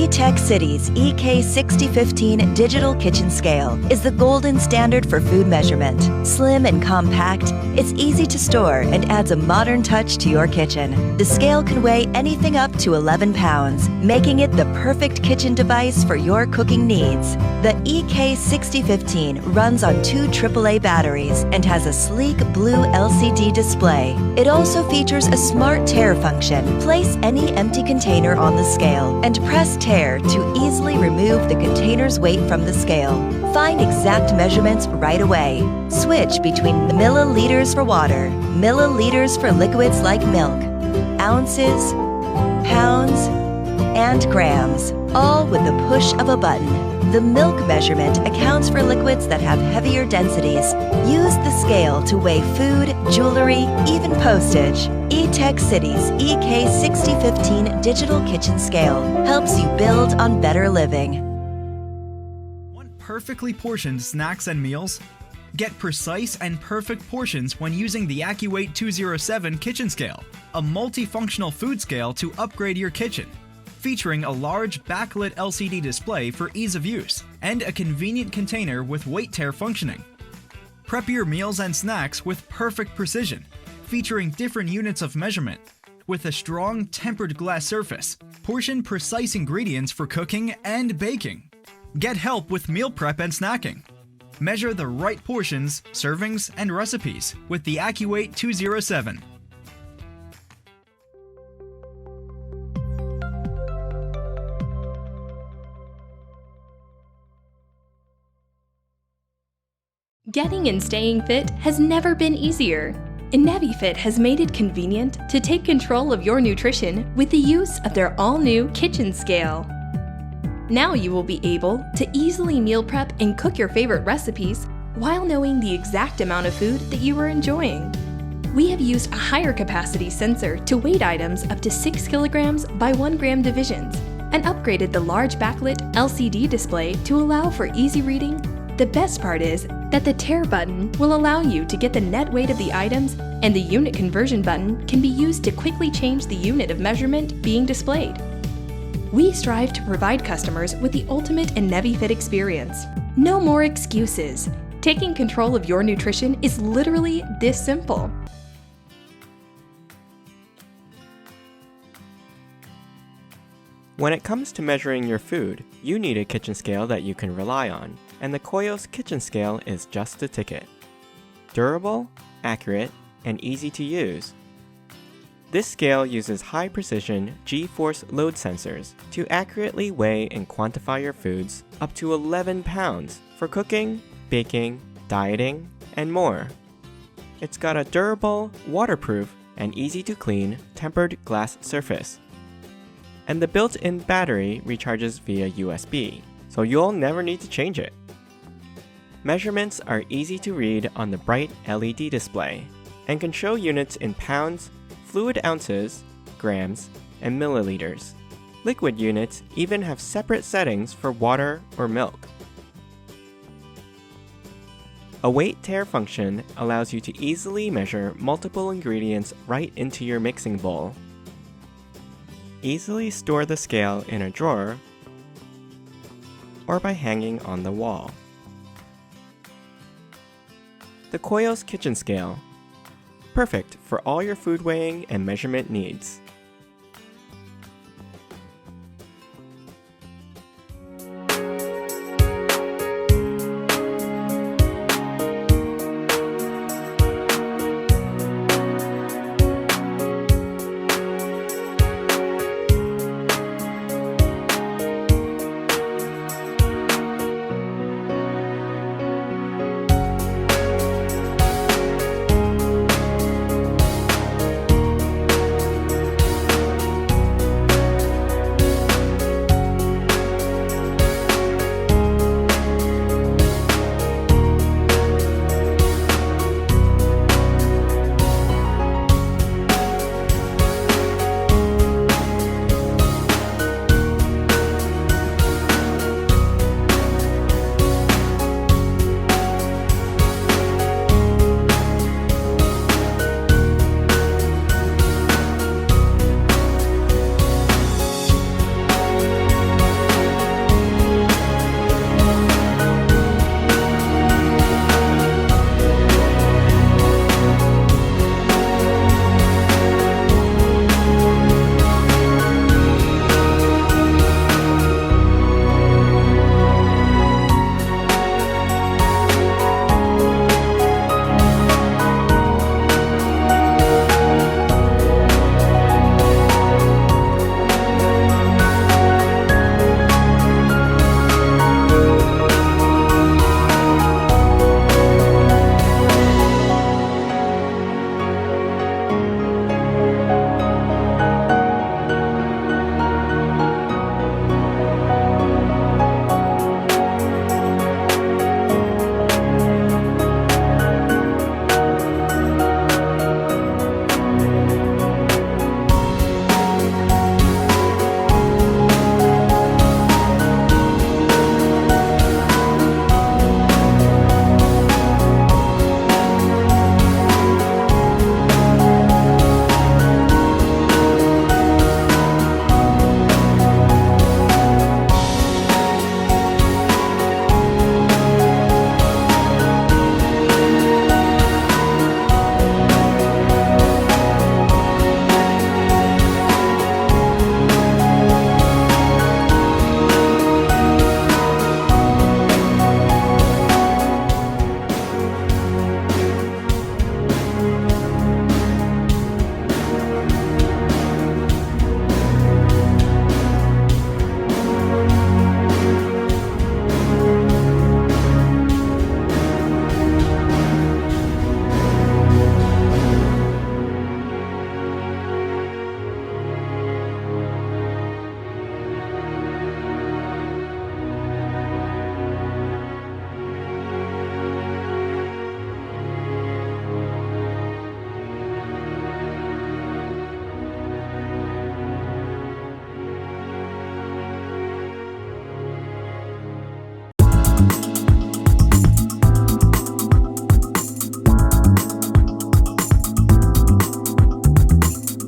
E-Tech City's EK6015 digital kitchen scale is the golden standard for food measurement. Slim and compact, it's easy to store and adds a modern touch to your kitchen. The scale can weigh anything up to 11 pounds, making it the perfect kitchen device for your cooking needs. The EK6015 runs on 2 AAA batteries and has a sleek blue LCD display. It also features a smart tare function. Place any empty container on the scale and press tare to easily remove the container's weight from the scale. Find exact measurements right away. Switch between milliliters for water, milliliters for liquids like milk, ounces, pounds, and grams, all with the push of a button. The milk measurement accounts for liquids that have heavier densities. Use the scale to weigh food, jewelry, even postage. E-Tech City's EK6015 digital kitchen scale helps you build on better living. Want perfectly portioned snacks and meals? Get precise and perfect portions when using the AccuWeight 207 kitchen scale, a multifunctional food scale to upgrade your kitchen. Featuring a large backlit LCD display for ease of use, and a convenient container with weight tare functioning. Prep your meals and snacks with perfect precision, featuring different units of measurement, with a strong tempered glass surface. Portion precise ingredients for cooking and baking. Get help with meal prep and snacking. Measure the right portions, servings, and recipes with the AccuWeight 207. Getting and staying fit has never been easier. NaviFit has made it convenient to take control of your nutrition with the use of their all-new kitchen scale. Now you will be able to easily meal prep and cook your favorite recipes while knowing the exact amount of food that you are enjoying. We have used a higher capacity sensor to weight items up to 6 kilograms by 1 gram divisions and upgraded the large backlit LCD display to allow for easy reading. The best part is that the tare button will allow you to get the net weight of the items, and the unit conversion button can be used to quickly change the unit of measurement being displayed. We strive to provide customers with the ultimate in NaviFit experience. No more excuses. Taking control of your nutrition is literally this simple. When it comes to measuring your food, you need a kitchen scale that you can rely on, and the Koyos kitchen scale is just the ticket. Durable, accurate, and easy to use. This scale uses high-precision G-force load sensors to accurately weigh and quantify your foods up to 11 pounds for cooking, baking, dieting, and more. It's got a durable, waterproof, and easy-to-clean tempered glass surface. And the built-in battery recharges via USB, so you'll never need to change it. Measurements are easy to read on the bright LED display and can show units in pounds, fluid ounces, grams, and milliliters. Liquid units even have separate settings for water or milk. A weight tare function allows you to easily measure multiple ingredients right into your mixing bowl. Easily store the scale in a drawer or by hanging on the wall. The Koyos kitchen scale. Perfect for all your food weighing and measurement needs.